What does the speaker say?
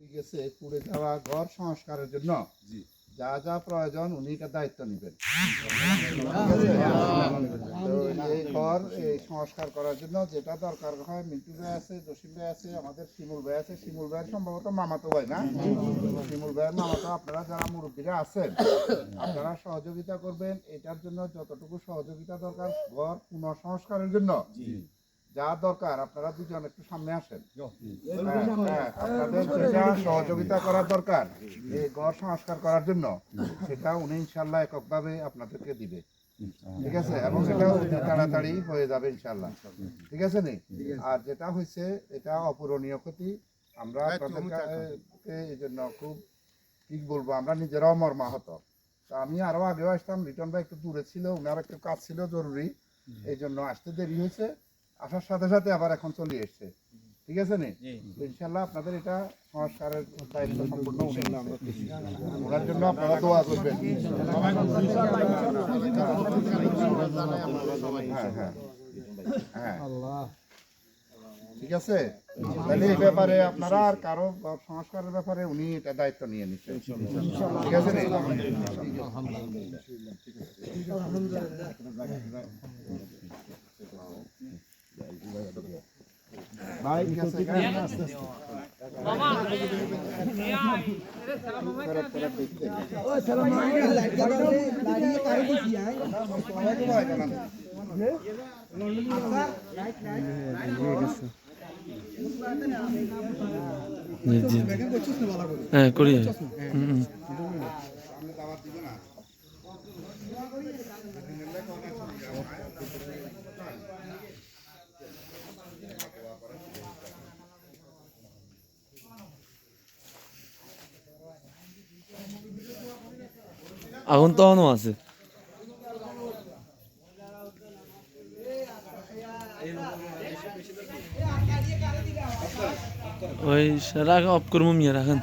গেছে পুড়ে যাওয়া ঘর সংস্কারের জন্য যা যা প্রয়োজন উনি এটা দায়িত্ব নেবেন। তো এই ঘর এই সংস্কার করার জন্য যেটা দরকার হয়, মিন্টু ভাই আছে, জসিম ভাই আছে, আমাদের শিমুল ভাই আছে। শিমুল ভাইয়ের সম্ভবত মামাতো ভাই না? শিমুল ভাইয়ের মামাতো। আপনারা যারা মুরব্বীরা আছেন আপনারা সহযোগিতা করবেন এটার জন্য, যতটুকু সহযোগিতা দরকার ঘর পুনঃসংস্কারের জন্য যা দরকার। আপনারা দুজন একটু সামনে আসেন। আপনাদের যেটা সহযোগিতা করার দরকার এই ঘর সংস্কার করার জন্য সেটা উনি ইনশাল্লাহ এককভাবে আপনাদেরকে দিবে। ঠিক আছে? এবং সেটা তাড়াতাড়ি হয়ে যাবে ইনশাল্লাহ। ঠিক আছে নি? আর যেটা হয়েছে এটা অপূরণীয় ক্ষতি। আমরা আপনাদেরকে এই জন্য খুব ঠিক বলবো, আমরা নিজেরাও মর্মাহত। আমি আরো আগেও আসতাম, রিটার্ন ভাই একটু দূরে ছিল, ওনার একটু কাজ ছিল জরুরি, এই জন্য আসতে দেরি হয়েছে। আসার সাথে সাথে আবার এখন চলে এসছে। ঠিক আছে নি? ইনশাল্লাহ আপনাদের এটা সংস্কারের দায়িত্ব সম্পূর্ণ ওনার জন্য আপনারা দোয়া করবেন। হ্যাঁ হ্যাঁ হ্যাঁ, ঠিক আছে। তাহলে এই ব্যাপারে আপনারা আর কারো সংস্কারের ব্যাপারে উনি এটা দায়িত্ব নিয়ে নিচ্ছেন। ঠিক আছে নি? ভাই ঠিক আছে। হ্যাঁ করি। আগুন তখনও আছে। ওই রাখেন, অফ করবো মিয়া রাখেন।